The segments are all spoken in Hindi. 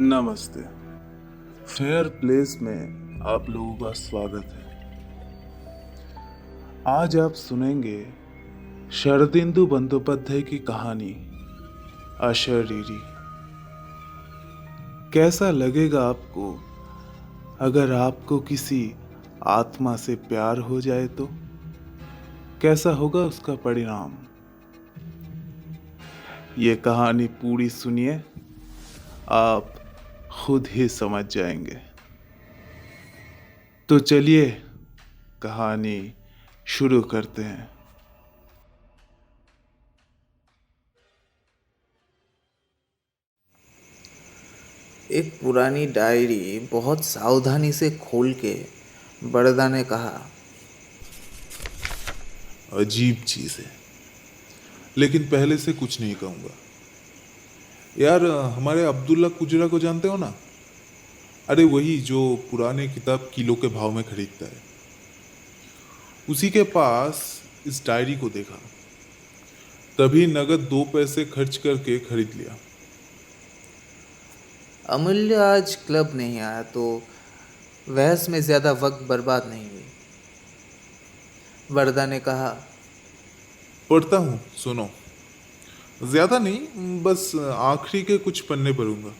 नमस्ते। फेयर प्लेस में आप लोगों का स्वागत है। आज आप सुनेंगे शरदिंदु बंदोपाध्याय की कहानी अशरीरी। कैसा लगेगा आपको अगर आपको किसी आत्मा से प्यार हो जाए तो? कैसा होगा उसका परिणाम? ये कहानी पूरी सुनिए, आप खुद ही समझ जाएंगे। तो चलिए कहानी शुरू करते हैं। एक पुरानी डायरी बहुत सावधानी से खोल के बड़दा ने कहा, अजीब चीज है, लेकिन पहले से कुछ नहीं कहूंगा। यार, हमारे अब्दुल्ला कुजरा को जानते हो ना? अरे वही जो पुराने किताब किलो के भाव में खरीदता है। उसी के पास इस डायरी को देखा, तभी नगद 2 पैसे खर्च करके खरीद लिया। अमूल्य आज क्लब नहीं आया तो बहस में ज़्यादा वक्त बर्बाद नहीं हुई। बड़दा ने कहा, पढ़ता हूँ, सुनो। ज्यादा नहीं, बस आखिरी के कुछ पन्ने पढ़ूंगा,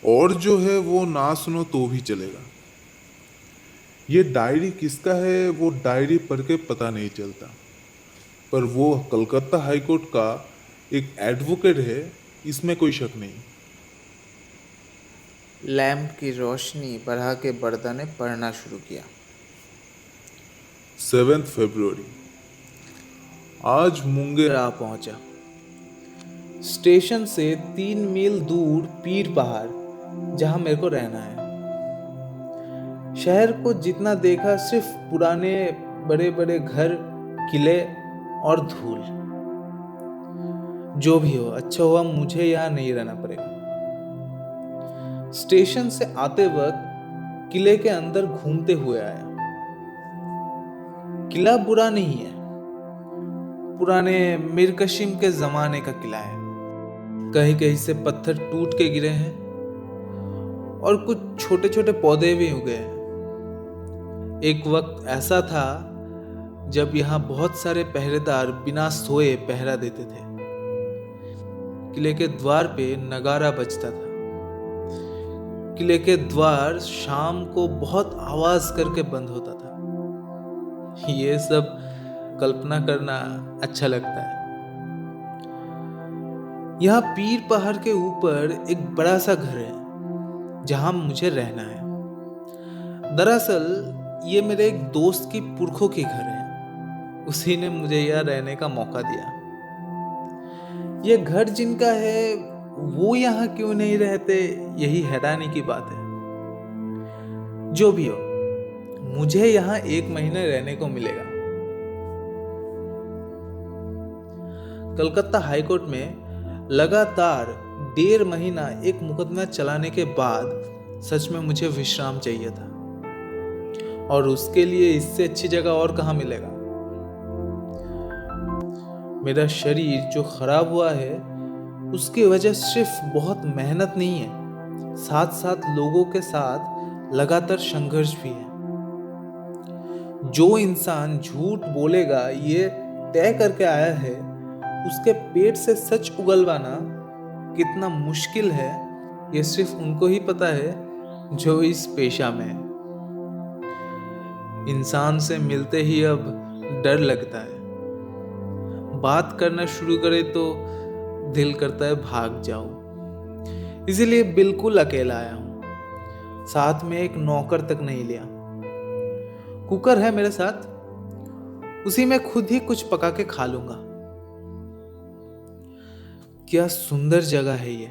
और जो है वो ना सुनो तो भी चलेगा। ये डायरी किसका है वो डायरी पढ़ के पता नहीं चलता, पर वो कलकत्ता हाईकोर्ट का एक एडवोकेट है, इसमें कोई शक नहीं। लैंप की रोशनी बढ़ा के बड़दा ने पढ़ना शुरू किया। 7 फरवरी, आज मुंगेर आ पहुंचा। स्टेशन से 3 मील दूर पीर पहाड़, जहां मेरे को रहना है। शहर को जितना देखा सिर्फ पुराने बड़े बड़े घर, किले और धूल। जो भी हो, अच्छा हुआ मुझे यहाँ नहीं रहना पड़ेगा। स्टेशन से आते वक्त किले के अंदर घूमते हुए आया। किला बुरा नहीं है, पुराने मीर कासिम के जमाने का किला है। कहीं कहीं से पत्थर टूट के गिरे हैं और कुछ छोटे छोटे पौधे भी उगे हैं। एक वक्त ऐसा था जब यहाँ बहुत सारे पहरेदार बिना सोए पहरा देते थे। किले के द्वार पे नगारा बजता था। किले के द्वार शाम को बहुत आवाज करके बंद होता था। ये सब कल्पना करना अच्छा लगता है। यहाँ पीर पहाड़ के ऊपर एक बड़ा सा घर है जहां मुझे रहना है। दरअसल ये मेरे एक दोस्त की पुरखों के घर है। उसी ने मुझे यहाँ रहने का मौका दिया। ये घर जिनका है वो यहाँ क्यों नहीं रहते, यही हैरानी की बात है। जो भी हो, मुझे यहाँ 1 महीने रहने को मिलेगा। कलकत्ता हाईकोर्ट में लगातार 1.5 महीना एक मुकदमा चलाने के बाद सच में मुझे विश्राम चाहिए था, और उसके लिए इससे अच्छी जगह और कहाँ मिलेगा। मेरा शरीर जो खराब हुआ है उसकी वजह सिर्फ बहुत मेहनत नहीं है, साथ साथ लोगों के साथ लगातार संघर्ष भी है। जो इंसान झूठ बोलेगा ये तय करके आया है, उसके पेट से सच उगलवाना कितना मुश्किल है ये सिर्फ उनको ही पता है जो इस पेशा में है। इंसान से मिलते ही अब डर लगता है। बात करना शुरू करे तो दिल करता है भाग जाऊं। इसीलिए बिल्कुल अकेला आया हूं। साथ में एक नौकर तक नहीं लिया। कुकर है मेरे साथ, उसी में खुद ही कुछ पका के खा लूंगा। क्या सुंदर जगह है ये।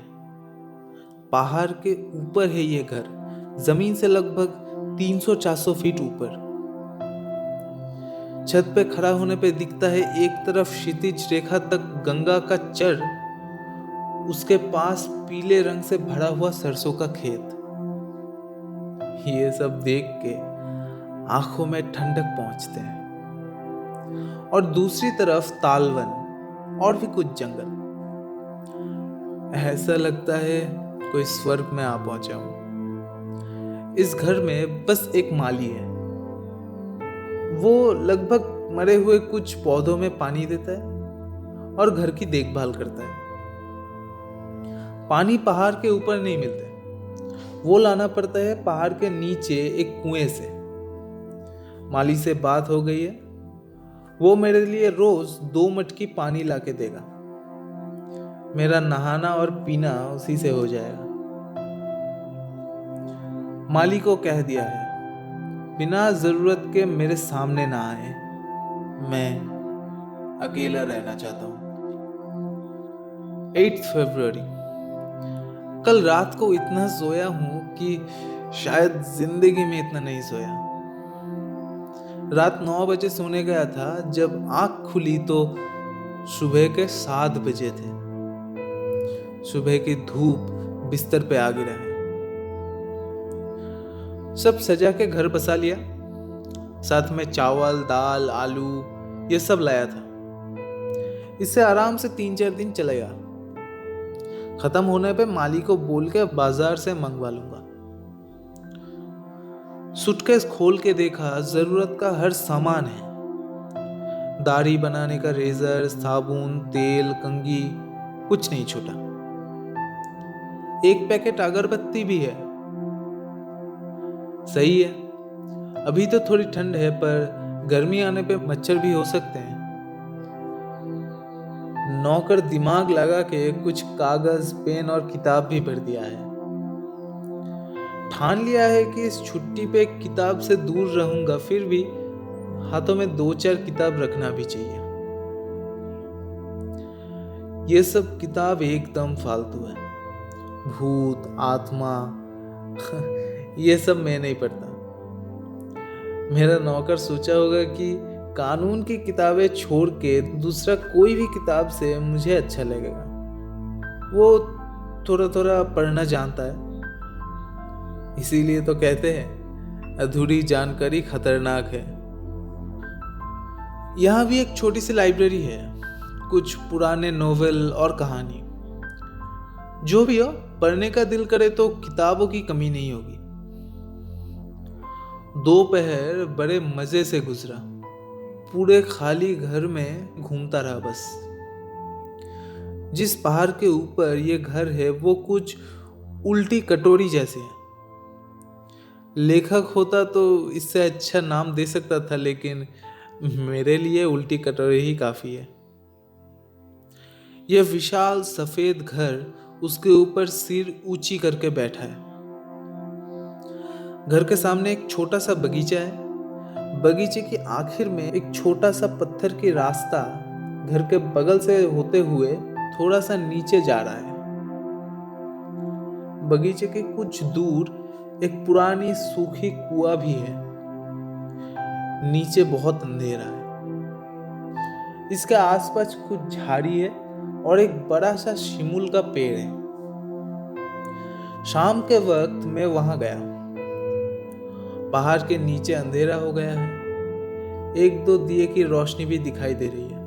पहाड़ के ऊपर है ये घर, जमीन से लगभग 300-400 फीट ऊपर। छत पे खड़ा होने पे दिखता है एक तरफ क्षितिज रेखा तक गंगा का चर, उसके पास पीले रंग से भरा हुआ सरसों का खेत। ये सब देख के आंखों में ठंडक पहुंचते हैं। और दूसरी तरफ तालवन और भी कुछ जंगल। ऐसा लगता है कोई स्वर्ग में आ पहुंचा हूं। इस घर में बस एक माली है। वो लगभग मरे हुए कुछ पौधों में पानी देता है और घर की देखभाल करता है। पानी पहाड़ के ऊपर नहीं मिलता, वो लाना पड़ता है पहाड़ के नीचे एक कुएं से। माली से बात हो गई है, वो मेरे लिए रोज 2 मटकी पानी लाके देगा। मेरा नहाना और पीना उसी से हो जाएगा। माली को कह दिया है, बिना जरूरत के मेरे सामने ना आए, मैं अकेला रहना चाहता हूं। 8 फरवरी। कल रात को इतना सोया हूं कि शायद जिंदगी में इतना नहीं सोया। रात 9 बजे सोने गया था, जब आंख खुली तो सुबह के 7 बजे थे। सुबह की धूप बिस्तर पे आ गिरा है। सब सजा के घर बसा लिया, साथ में चावल, दाल, आलू ये सब लाया था। इससे आराम से 3-4 दिन चलेगा। खत्म होने पे माली को बोल के बाजार से मंगवा लूंगा। सूटकेस खोल के देखा, जरूरत का हर सामान है। दाढ़ी बनाने का रेजर, साबुन, तेल, कंघी, कुछ नहीं छूटा। एक पैकेट अगरबत्ती भी है। सही है, अभी तो थोड़ी ठंड है, पर गर्मी आने पे मच्छर भी हो सकते हैं। नौकर दिमाग लगा के कुछ कागज, पेन और किताब भी भर दिया है। ठान लिया है कि इस छुट्टी पे किताब से दूर रहूंगा, फिर भी हाथों में 2-4 किताब रखना भी चाहिए। ये सब किताब एकदम फालतू है। भूत, आत्मा ये सब मैं नहीं पढ़ता। मेरा नौकर सोचा होगा कि कानून की किताबें छोड़ के दूसरा कोई भी किताब से मुझे अच्छा लगेगा। वो थोड़ा थोड़ा पढ़ना जानता है, इसीलिए तो कहते हैं अधूरी जानकारी खतरनाक है। यहाँ भी एक छोटी सी लाइब्रेरी है, कुछ पुराने नोवेल और कहानी। जो भी हो, पढ़ने का दिल करे तो किताबों की कमी नहीं होगी। दोपहर बड़े मजे से गुजरा। पूरे खाली घर में घूमता रहा बस। जिस पहाड़ के ऊपर ये घर है वो कुछ उल्टी कटोरी जैसे है। लेखक होता तो इससे अच्छा नाम दे सकता था, लेकिन मेरे लिए उल्टी कटोरी ही काफी है। यह विशाल सफेद घर उसके ऊपर सिर ऊंची करके बैठा है। घर के सामने एक छोटा सा बगीचा है। बगीचे की आखिर में एक छोटा सा पत्थर की रास्ता घर के बगल से होते हुए थोड़ा सा नीचे जा रहा है। बगीचे के कुछ दूर एक पुरानी सूखी कुआं भी है। नीचे बहुत अंधेरा है। इसके आसपास कुछ झाड़ी है और एक बड़ा सा शिमूल का पेड़ है। शाम के वक्त मैं वहां गया। पहाड़ के नीचे अंधेरा हो गया है। 1-2 दिए की रोशनी भी दिखाई दे रही है।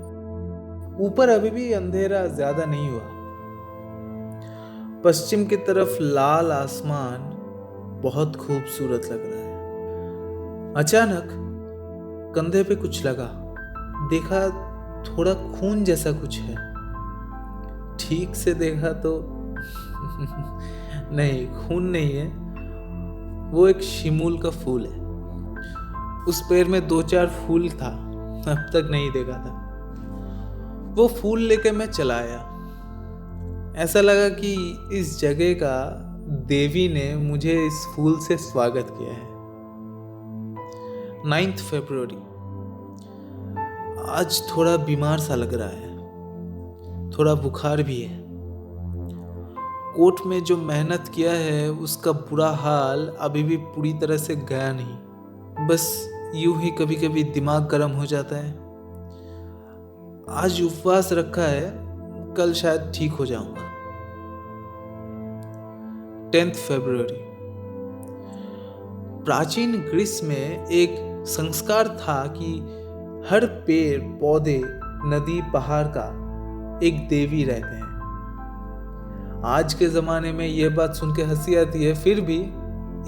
ऊपर अभी भी अंधेरा ज्यादा नहीं हुआ। पश्चिम की तरफ लाल आसमान बहुत खूबसूरत लग रहा है। अचानक कंधे पे कुछ लगा। देखा थोड़ा खून जैसा कुछ है। ठीक से देखा तो नहीं, खून नहीं है, वो एक शिमूल का फूल है। उस पेड़ में 2-4 फूल था, अब तक नहीं देखा था। वो फूल लेके मैं चला आया। ऐसा लगा कि इस जगह का देवी ने मुझे इस फूल से स्वागत किया है। 9 फरवरी। आज थोड़ा बीमार सा लग रहा है, थोड़ा बुखार भी है। कोर्ट में जो मेहनत किया है उसका बुरा हाल अभी भी पूरी तरह से गया नहीं। बस यूं ही कभी कभी दिमाग गर्म हो जाता है। आज उपवास रखा है, कल शायद ठीक हो जाऊंगा। 10 फरवरी। प्राचीन ग्रीस में एक संस्कार था कि हर पेड़, पौधे, नदी, पहाड़ का एक देवी रहते हैं। आज के ज़माने में ये बात सुन के हंसी आती है, फिर भी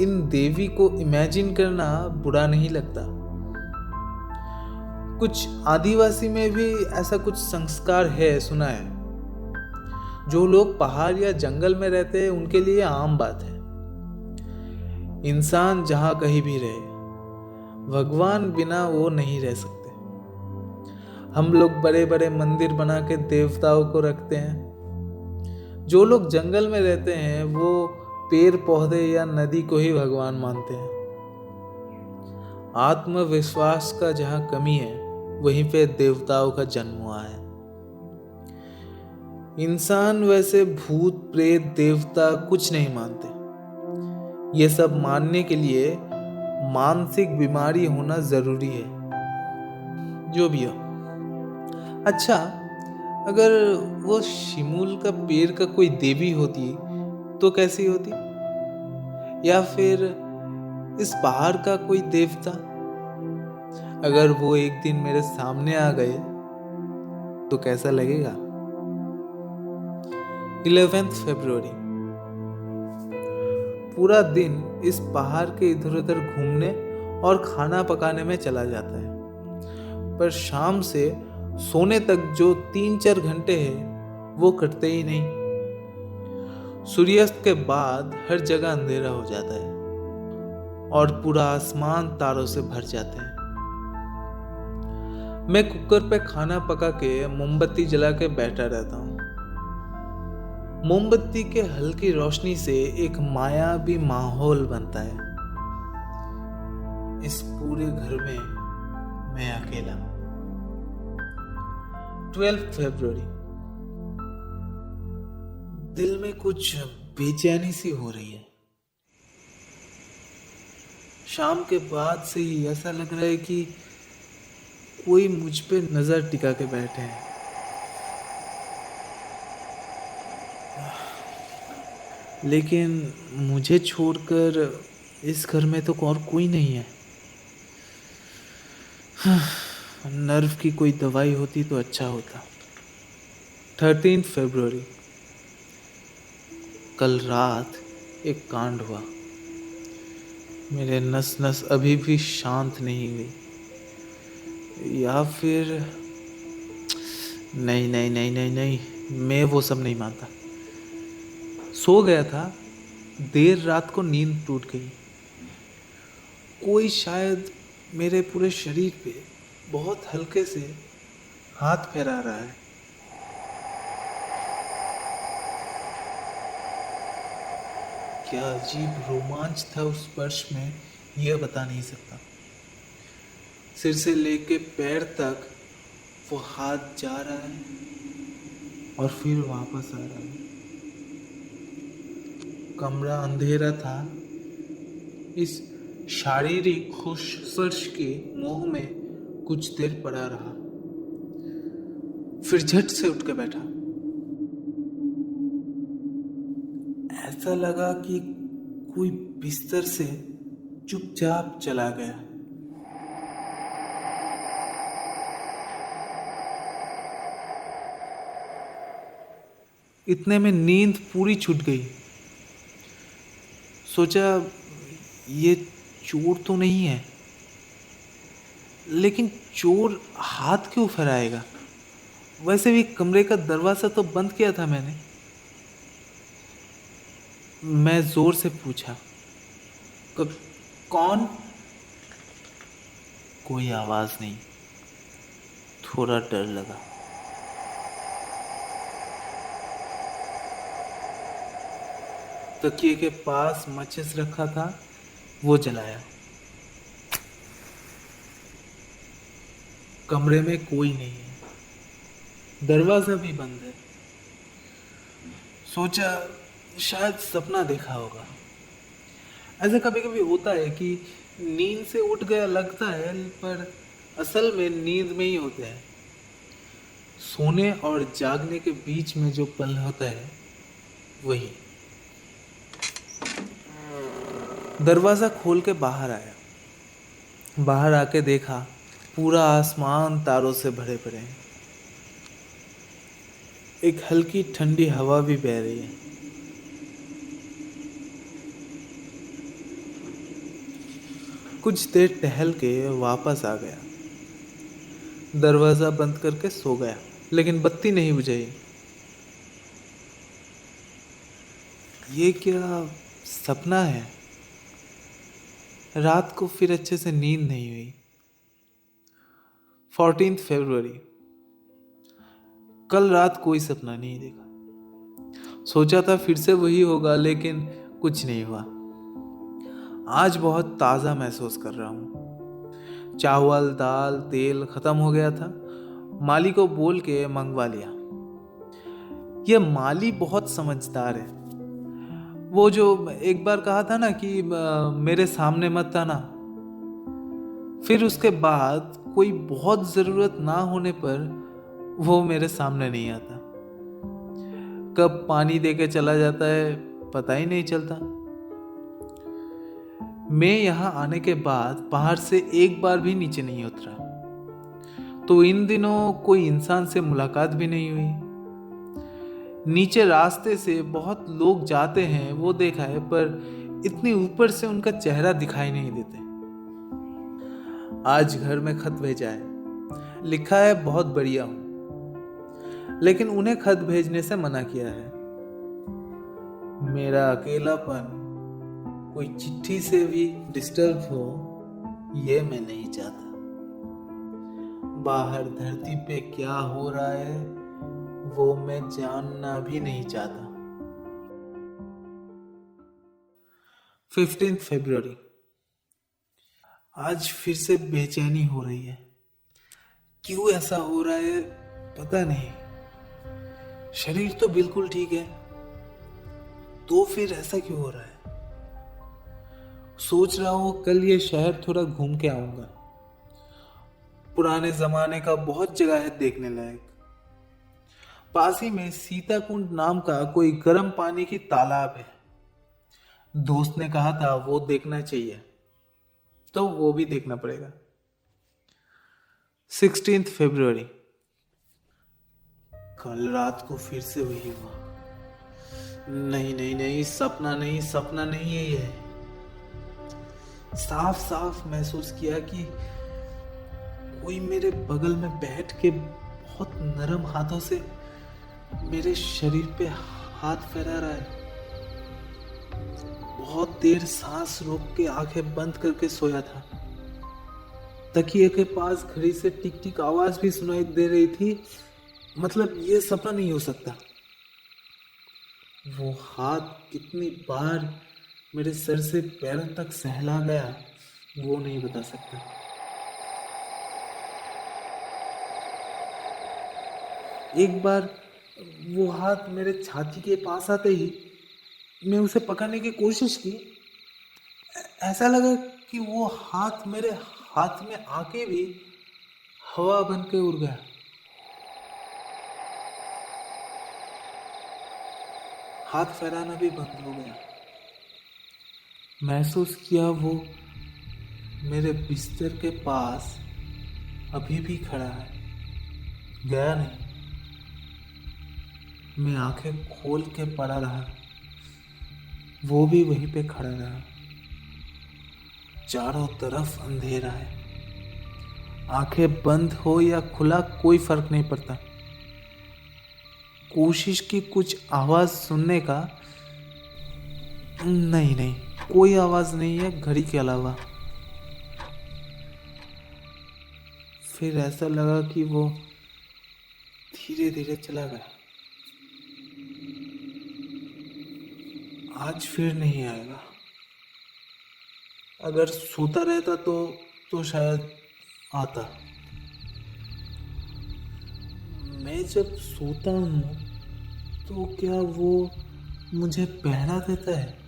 इन देवी को इमेजिन करना बुरा नहीं लगता। कुछ आदिवासी में भी ऐसा कुछ संस्कार है, सुना है। जो लोग पहाड़ या जंगल में रहते हैं उनके लिए आम बात है। इंसान जहाँ कहीं भी रहे, भगवान बिना वो नहीं रह सकते। हम लोग बड़े बड़े मंदिर बना के देवताओं को रखते हैं। जो लोग जंगल में रहते हैं वो पेड़ पौधे या नदी को ही भगवान मानते हैं। आत्मविश्वास का जहाँ कमी है, वहीं पे देवताओं का जन्म हुआ है। इंसान वैसे भूत प्रेत देवता कुछ नहीं मानते। ये सब मानने के लिए मानसिक बीमारी होना जरूरी है। जो भी हो। अच्छा, अगर वो शिमूल का पेड़ का कोई देवी होती तो कैसी होती? या फिर इस पहाड़ का कोई देवता? अगर वो एक दिन मेरे सामने आ गए तो कैसा लगेगा? 11 फरवरी। पूरा दिन इस पहाड़ के इधर उधर घूमने और खाना पकाने में चला जाता है, पर शाम से सोने तक जो 3-4 घंटे हैं वो कटते ही नहीं। सूर्यास्त के बाद हर जगह अंधेरा हो जाता है और पूरा आसमान तारों से भर जाते हैं। मैं कुकर पे खाना पका के मोमबत्ती जला के बैठा रहता हूँ। मोमबत्ती के हल्की रोशनी से एक मायावी माहौल बनता है। इस पूरे घर में मैं अकेला। 12 फरवरी। दिल में कुछ बेचैनी सी हो रही है। शाम के बाद से ही ऐसा लग रहा है कि कोई मुझ पे नजर टिका के बैठे हैं। लेकिन मुझे छोड़कर इस घर में तो और कोई नहीं है। नर्व की कोई दवाई होती तो अच्छा होता। 13 फरवरी। कल रात एक कांड हुआ। मेरे नस नस अभी भी शांत नहीं हुई। या फिर नहीं नहीं नहीं नहीं नहीं, मैं वो सब नहीं मानता। सो गया था, देर रात को नींद टूट गई। कोई शायद मेरे पूरे शरीर पे बहुत हल्के से हाथ फैला रहा है। क्या अजीब रोमांच था उस स्पर्श में, यह बता नहीं सकता। सिर से लेके पैर तक वो हाथ जा रहा है और फिर वापस आ रहा है। कमरा अंधेरा था। इस शारीरिक खुश स्पर्श के मोह में कुछ देर पड़ा रहा, फिर झट से उठ के बैठा। ऐसा लगा कि कोई बिस्तर से चुपचाप चला गया। इतने में नींद पूरी छूट गई। सोचा ये चोर तो नहीं है, लेकिन चोर हाथ क्यों फैलाएगा? वैसे भी कमरे का दरवाजा तो बंद किया था मैंने। मैं जोर से पूछा, कौन? कोई आवाज नहीं। थोड़ा डर लगा। तकिए के पास माचिस रखा था, वो जलाया। कमरे में कोई नहीं है, दरवाजा भी बंद है। सोचा शायद सपना देखा होगा। ऐसा कभी कभी होता है कि नींद से उठ गया लगता है, पर असल में नींद में ही होते हैं। सोने और जागने के बीच में जो पल होता है वही। दरवाजा खोल के बाहर आया। बाहर आके देखा, पूरा आसमान तारों से भरे पड़े हैं। एक हल्की ठंडी हवा भी बह रही है। कुछ देर टहल के वापस आ गया, दरवाज़ा बंद करके सो गया, लेकिन बत्ती नहीं बुझाई। ये क्या सपना है? रात को फिर अच्छे से नींद नहीं हुई। 14 फरवरी। कल रात कोई सपना नहीं देखा। सोचा था फिर से वही होगा, लेकिन कुछ नहीं हुआ। आज बहुत ताज़ा महसूस कर रहा हूँ। चावल दाल तेल खत्म हो गया था, माली को बोल के मंगवा लिया। यह माली बहुत समझदार है। वो जो एक बार कहा था ना कि मेरे सामने मत आना, फिर उसके बाद कोई बहुत ज़रूरत ना होने पर वो मेरे सामने नहीं आता। कब पानी दे के चला जाता है पता ही नहीं चलता। मैं यहाँ आने के बाद पहाड़ से एक बार भी नीचे नहीं उतरा, तो इन दिनों कोई इंसान से मुलाकात भी नहीं हुई। नीचे रास्ते से बहुत लोग जाते हैं वो देखा है, पर इतनी ऊपर से उनका चेहरा दिखाई नहीं देते। आज घर में खत भेजा है, लिखा है बहुत बढ़िया हूं, लेकिन उन्हें खत भेजने से मना किया है। मेरा अकेलापन कोई चिट्ठी से भी डिस्टर्ब हो, ये मैं नहीं चाहता। बाहर धरती पे क्या हो रहा है वो मैं जानना भी नहीं चाहता। 15 फरवरी। आज फिर से बेचैनी हो रही है। क्यों ऐसा हो रहा है पता नहीं। शरीर तो बिल्कुल ठीक है, तो फिर ऐसा क्यों हो रहा है? सोच रहा हूँ कल ये शहर थोड़ा घूम के आऊंगा। पुराने जमाने का बहुत जगह है देखने लायक। पास ही में सीताकुंड नाम का कोई गर्म पानी की तालाब है। दोस्त ने कहा था वो देखना चाहिए, तो वो भी देखना पड़ेगा। 16 फरवरी। कल रात को फिर से वही हुआ। नहीं नहीं नहीं, सपना नहीं, सपना नहीं है ये। साफ साफ महसूस किया कि कोई मेरे बगल में बैठ के बहुत नरम हाथों से मेरे शरीर पे हाथ फैला रहा है। बहुत देर सांस रोक के आंखें बंद करके सोया था। तकिए के पास घड़ी से टिक टिक आवाज भी सुनाई दे रही थी। मतलब ये सपना नहीं हो सकता। वो हाथ कितनी बार मेरे सर से पैरों तक सहला गया वो नहीं बता सकता। एक बार वो हाथ मेरे छाती के पास आते ही मैं उसे पकड़ने की कोशिश की। ऐसा लगा कि वो हाथ मेरे हाथ में आके भी हवा बन के उड़ गया। हाथ फैलाना भी बंद हो गया। महसूस किया वो मेरे बिस्तर के पास अभी भी खड़ा है, गया नहीं। मैं आंखें खोल के पड़ा रहा, वो भी वहीं पे खड़ा रहा। चारों तरफ अंधेरा है। आंखें बंद हो या खुला कोई फर्क नहीं पड़ता। कोशिश की कुछ आवाज सुनने का, नहीं नहीं, कोई आवाज नहीं है घड़ी के अलावा। फिर ऐसा लगा कि वो धीरे धीरे चला गया। आज फिर नहीं आएगा। अगर सोता रहता तो शायद आता। मैं जब सोता हूँ तो क्या वो मुझे पहरा देता है?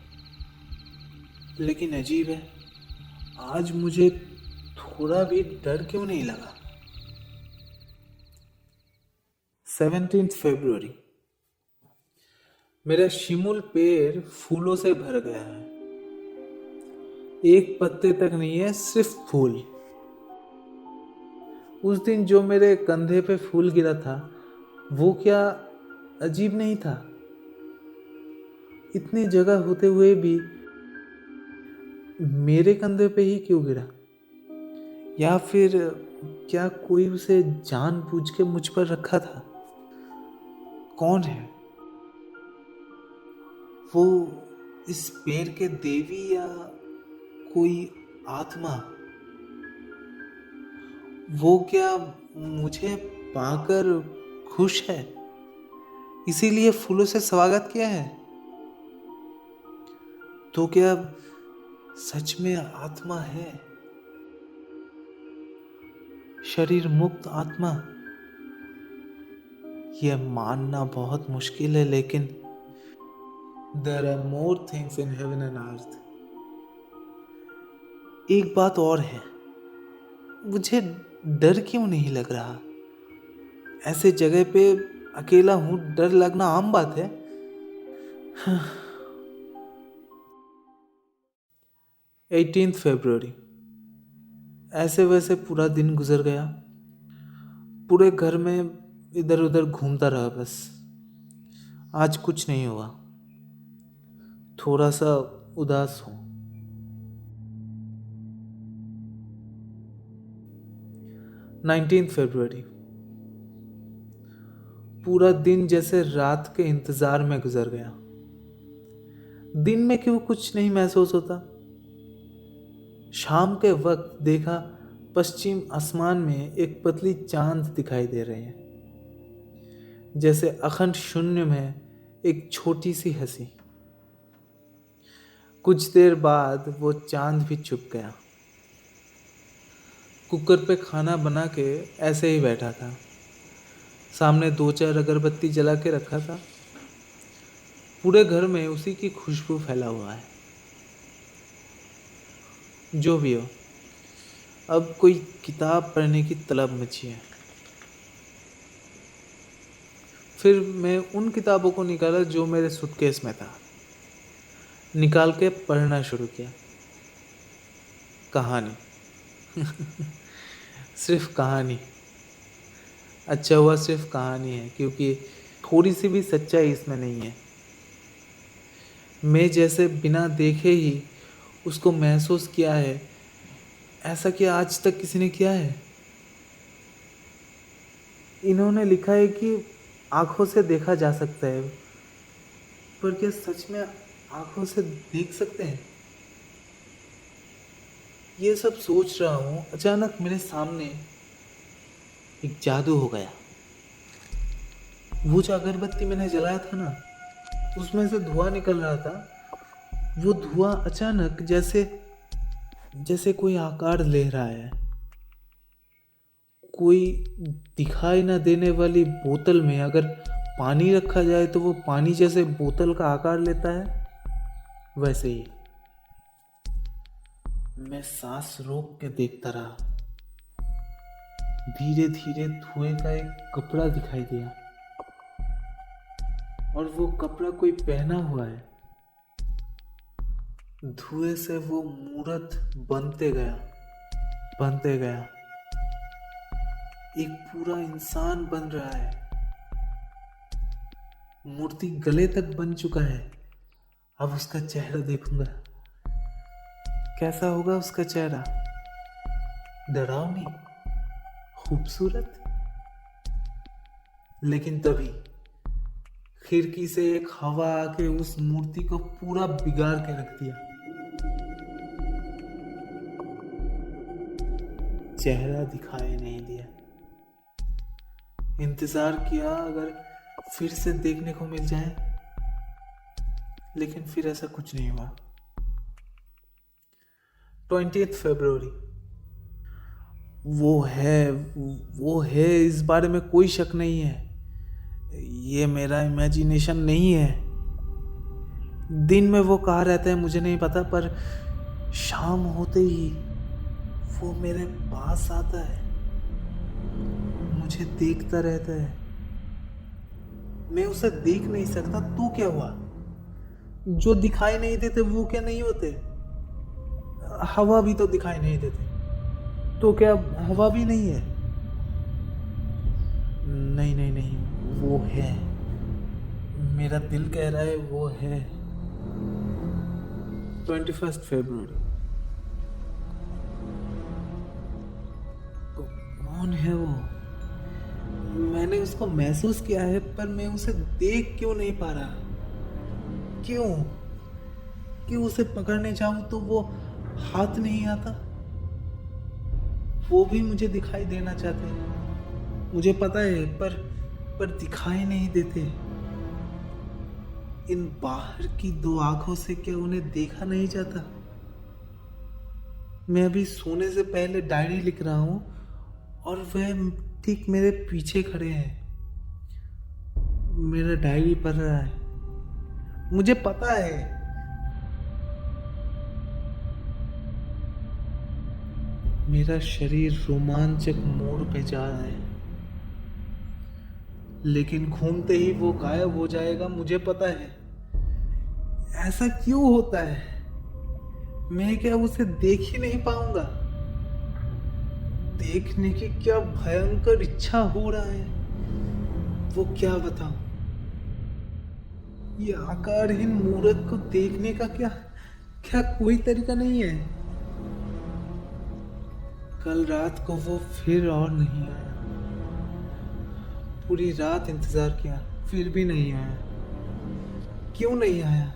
लेकिन अजीब है, आज मुझे थोड़ा भी डर क्यों नहीं लगा। 17 फरवरी। मेरा शिमुल पेड़ फूलों से भर गया है। एक पत्ते तक नहीं है, सिर्फ फूल। उस दिन जो मेरे कंधे पे फूल गिरा था वो क्या अजीब नहीं था? इतनी जगह होते हुए भी मेरे कंधे पे ही क्यों गिरा? या फिर क्या कोई उसे जानबूझ के मुझ पर रखा था? कौन है वो? इस पेड़ के देवी या कोई आत्मा? वो क्या मुझे पाकर खुश है, इसीलिए फूलों से स्वागत किया है? तो क्या सच में आत्मा है? शरीर मुक्त आत्मा? यह मानना बहुत मुश्किल है, लेकिन there are more things in heaven and earth. एक बात और है, मुझे डर क्यों नहीं लग रहा? ऐसे जगह पे अकेला हूं, डर लगना आम बात है। 18 फरवरी। ऐसे वैसे पूरा दिन गुजर गया। पूरे घर में इधर उधर घूमता रहा बस। आज कुछ नहीं हुआ। थोड़ा सा उदास हूं। 19 फरवरी। पूरा दिन जैसे रात के इंतजार में गुजर गया। दिन में क्यों कुछ नहीं महसूस होता। शाम के वक्त देखा, पश्चिम आसमान में एक पतली चांद दिखाई दे रही है, जैसे अखंड शून्य में एक छोटी सी हंसी। कुछ देर बाद वो चांद भी छुप गया। कुकर पे खाना बना के ऐसे ही बैठा था। सामने 2-4 अगरबत्ती जला के रखा था। पूरे घर में उसी की खुशबू फैला हुआ है। जो भी हो, अब कोई किताब पढ़ने की तलब मची है। फिर मैं उन किताबों को निकाला जो मेरे सूटकेस में था। निकाल के पढ़ना शुरू किया। कहानी। सिर्फ कहानी। अच्छा हुआ सिर्फ कहानी है, क्योंकि थोड़ी सी भी सच्चाई इसमें नहीं है। मैं जैसे बिना देखे ही उसको महसूस किया है, ऐसा क्या आज तक किसी ने किया है? इन्होंने लिखा है कि आंखों से देखा जा सकता है, पर क्या सच में आंखों से देख सकते हैं? ये सब सोच रहा हूँ, अचानक मेरे सामने एक जादू हो गया। वो जो अगरबत्ती मैंने जलाया था ना, उसमें से धुआं निकल रहा था। वो धुआं अचानक जैसे कोई आकार ले रहा है। कोई दिखाई ना देने वाली बोतल में अगर पानी रखा जाए तो वो पानी जैसे बोतल का आकार लेता है, वैसे ही। मैं सांस रोक के देखता रहा। धीरे धीरे धुएं का एक कपड़ा दिखाई दिया, और वो कपड़ा कोई पहना हुआ है। धुएं से वो मूर्त बनते गया। एक पूरा इंसान बन रहा है। मूर्ति गले तक बन चुका है। अब उसका चेहरा देखूंगा। कैसा होगा उसका चेहरा? डरावनी, खूबसूरत। लेकिन तभी खिड़की से एक हवा आके उस मूर्ति को पूरा बिगाड़ के रख दिया। चेहरा दिखाई नहीं दिया। इंतजार किया अगर फिर से देखने को मिल जाए, लेकिन फिर ऐसा कुछ नहीं हुआ। 20 फरवरी। वो है, इस बारे में कोई शक नहीं है। ये मेरा इमेजिनेशन नहीं है। दिन में वो कहाँ रहता है मुझे नहीं पता, पर शाम होते ही वो मेरे पास आता है, मुझे देखता रहता है। मैं उसे देख नहीं सकता तो क्या हुआ? जो दिखाई नहीं देते वो क्या नहीं होते? हवा भी तो दिखाई नहीं देते, तो क्या हवा भी नहीं है? नहीं, वो है। मेरा दिल कह रहा है वो है। 21 फरवरी। कौन है वो? मैंने उसको महसूस किया है पर मैं उसे देख क्यों नहीं पा रहा? क्यों? क्यों उसे पकड़ने जाऊं तो वो हाथ नहीं आता? वो भी मुझे दिखाई देना चाहते हैं, मुझे पता है, पर दिखाई नहीं देते। इन बाहर की दो आंखों से क्या उन्हें देखा नहीं जाता? मैं अभी सोने से पहले डायरी लिख रहा हूं और वह ठीक मेरे पीछे खड़े हैं, मेरा डायरी पढ़ रहा है। मुझे पता है मेरा शरीर रोमांचक मोड़ पे जा रहा है, लेकिन घूमते ही वो गायब हो जाएगा, मुझे पता है। ऐसा क्यों होता है? मैं क्या उसे देख ही नहीं पाऊंगा? देखने की क्या भयंकर इच्छा हो रहा है, वो क्या बताऊं। ये आकारहीन मूर्त को देखने का क्या क्या कोई तरीका नहीं है? कल रात को वो फिर और नहीं आया। पूरी रात इंतजार किया, फिर भी नहीं आया। क्यों नहीं आया?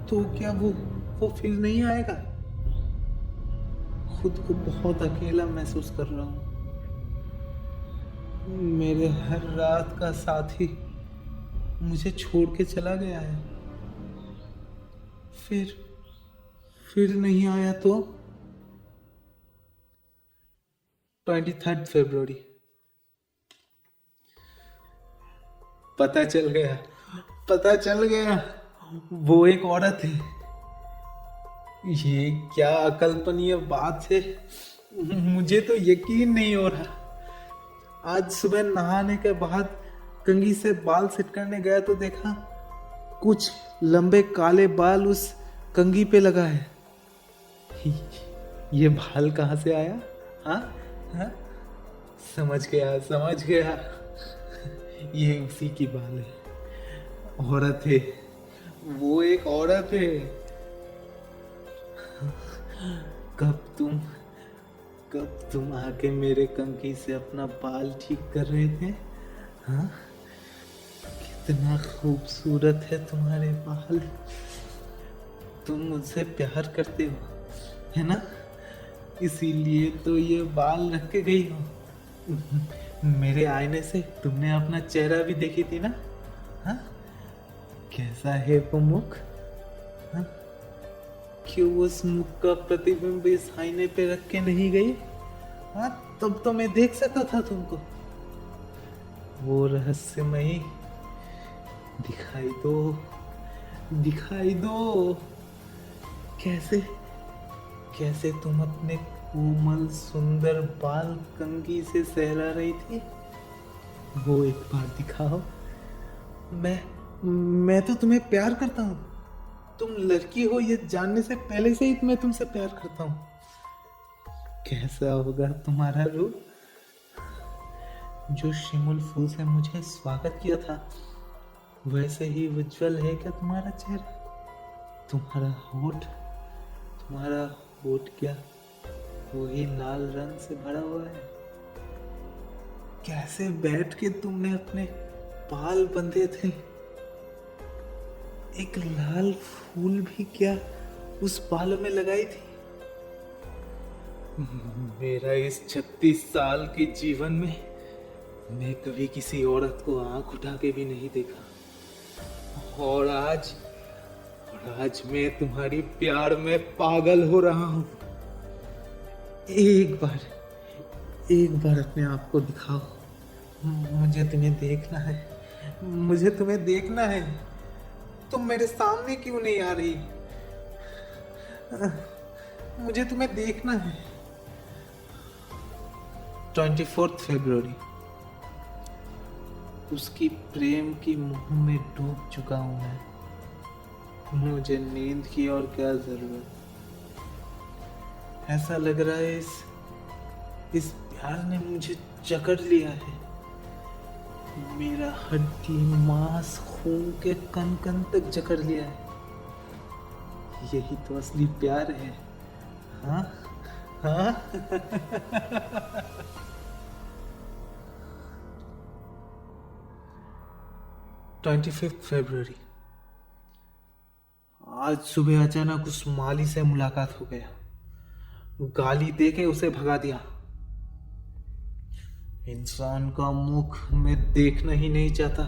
तो क्या वो फिर नहीं आएगा? खुद को बहुत अकेला महसूस कर रहा हूँ। मेरे हर रात का साथी मुझे छोड़ के चला गया है। फिर नहीं आया तो 23 फरवरी। पता चल गया, वो एक औरत है। ये क्या अकल्पनीय बात है, मुझे तो यकीन नहीं हो रहा। आज सुबह नहाने के बाद कंघी से बाल सेट करने गया तो देखा कुछ लंबे काले बाल उस कंघी पे लगा है। ये बाल कहाँ से आया? हाँ हाँ, समझ गया। ये उसी की बाल है। औरत है, वो एक औरत है। कब तुम आके मेरे कंघी से अपना बाल ठीक कर रहे थे? हाँ, कितना खूबसूरत है तुम्हारे बाल। तुम मुझसे प्यार करते हो, है ना? इसीलिए तो ये बाल रख के गई हो। मेरे आईने से तुमने अपना चेहरा भी देखी थी ना? हाँ, कैसा है वो मुख? हाँ? क्यों उस मुख का प्रतिबिंब इस आईने पे रख के नहीं गई? हाँ, तब तो मैं देख सकता था तुमको। वो रहस्यमयी, दिखाई दो। कैसे तुम अपने कोमल सुंदर बाल कंघी से सहला रही थी? वो एक बार दिखाओ। मैं तो तुम्हें प्यार करता हूँ। तुम लड़की हो ये जानने से पहले से ही मैं तुमसे प्यार करता हूँ। कैसा होगा तुम्हारा रूप? जो शिमुल फूल से मुझे स्वागत किया था वैसे ही उज्जवल है क्या तुम्हारा चेहरा? तुम्हारा होठ क्या वही लाल रंग से भरा हुआ है? कैसे बैठ के तुमने अपने बाल बंधे थे? एक लाल फूल भी क्या उस बालों में लगाई थी? मेरा इस 36 साल के जीवन में मैं कभी किसी औरत को आंख उठा के भी नहीं देखा। और आज मैं तुम्हारी प्यार में पागल हो रहा हूं। एक बार अपने आप को दिखाओ। मुझे तुम्हें देखना है। तुम मेरे सामने क्यों नहीं आ रही? मुझे तुम्हें देखना है। 24 फरवरी। उसकी प्रेम की मोह में डूब चुका हूं मैं। मुझे नींद की और क्या जरूरत? ऐसा लग रहा है इस प्यार ने मुझे जकड़ लिया है। मेरा हड्डी मांस खून के कण कण तक जकड़ लिया है। यही तो असली प्यार है। हाँ, हाँ। 25 फरवरी। आज सुबह अचानक उस माली से मुलाकात हो गया। गाली दे के उसे भगा दिया। इंसान का मुख मैं देखना ही नहीं चाहता।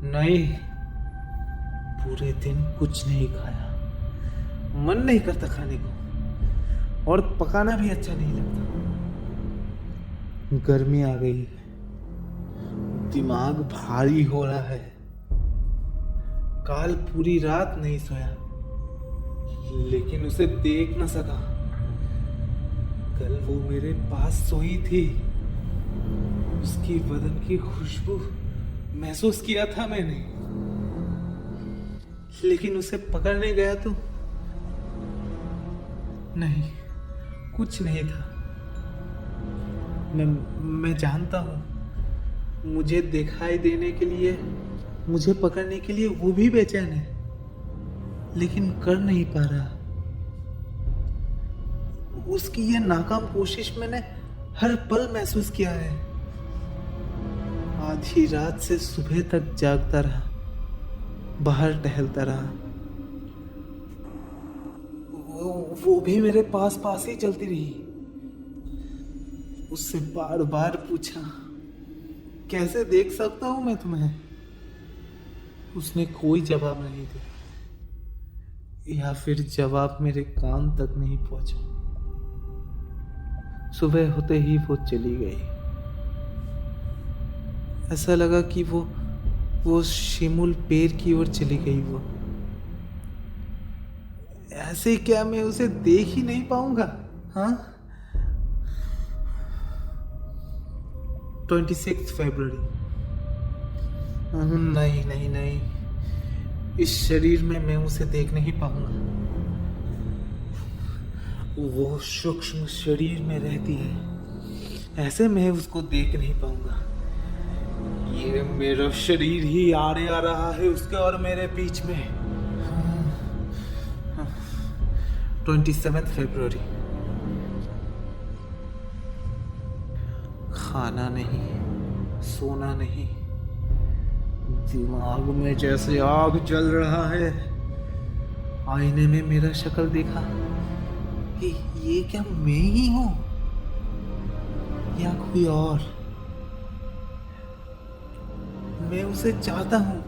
नहीं, पूरे दिन कुछ नहीं खाया। मन नहीं करता खाने को, और पकाना भी अच्छा नहीं लगता। गर्मी आ गई है, दिमाग भारी हो रहा है। काल पूरी रात नहीं सोया, लेकिन उसे देख न सका। कल वो मेरे पास सोई थी, उसकी बदन की खुशबू महसूस किया था मैंने, लेकिन उसे पकड़ने गया तो नहीं, कुछ नहीं था। मैं जानता हूँ, मुझे दिखाई देने के लिए, मुझे पकड़ने के लिए वो भी बेचैन है, लेकिन कर नहीं पा रहा। उसकी ये नाकाम कोशिश मैंने हर पल महसूस किया है। आधी रात से सुबह तक जागता रहा, बाहर टहलता रहा। वो भी मेरे पास पास ही चलती रही। उससे बार बार पूछा, कैसे देख सकता हूं मैं तुम्हें? उसने कोई जवाब नहीं दिया, या फिर जवाब मेरे कान तक नहीं पहुंचा। सुबह होते ही वो चली गई। ऐसा लगा कि वो शिमुल पेड़ की ओर चली गई। वो ऐसे क्या मैं उसे देख ही नहीं पाऊंगा? हाँ। 26 फरवरी। नहीं नहीं नहीं, इस शरीर में मैं उसे देख नहीं पाऊंगा। वो सूक्ष्म शरीर में रहती है, ऐसे मैं उसको देख नहीं पाऊंगा। ये मेरा शरीर ही आड़े आ रहा है उसके और मेरे बीच में। 27 फरवरी। खाना नहीं, सोना नहीं, दिमाग में जैसे आग जल रहा है। आईने में मेरा शक्ल देखा कि ये क्या मैं ही हूं या कोई और? मैं उसे चाहता हूं,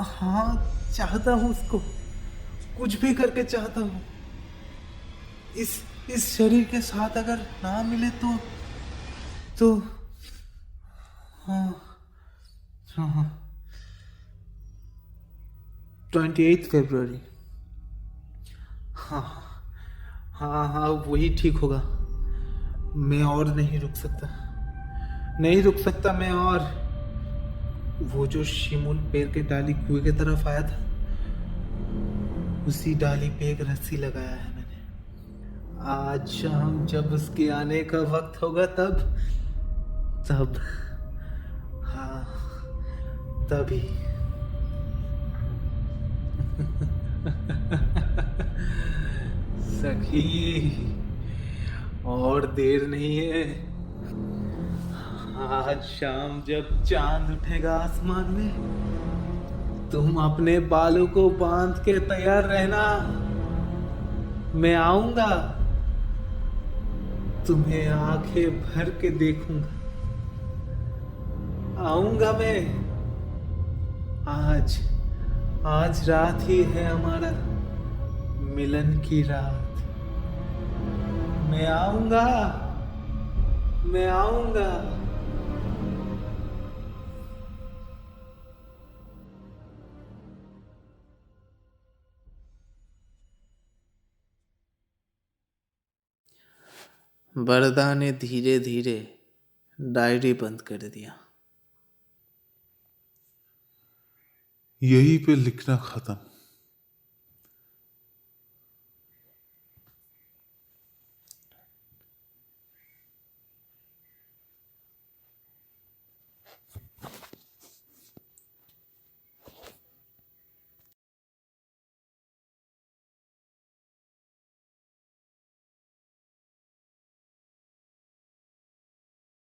हाँ चाहता हूं उसको, कुछ भी करके चाहता हूं। इस शरीर के साथ अगर ना मिले तो हाँ हाँ हाँ। 28 फरवरी। हाँ हाँ हाँ, वही ठीक होगा। मैं और नहीं रुक सकता, नहीं रुक सकता मैं और। वो जो शिमुल पेड़ के डाली कुएं की तरफ आया था, उसी डाली पे एक रस्सी लगाया है मैंने। आज शाम जब उसके आने का वक्त होगा तब हाँ, तभी। सखी, और देर नहीं है। आज शाम जब चांद उठेगा आसमान में, तुम अपने बालों को बांध के तैयार रहना। मैं आऊंगा, तुम्हें आंखें भर के देखूंगा। आऊंगा मैं। आज रात ही है हमारा मिलन की रात। मैं आऊंगा, मैं आऊंगा। वरदा ने धीरे धीरे डायरी बंद कर दिया। यहीं पे लिखना खत्म।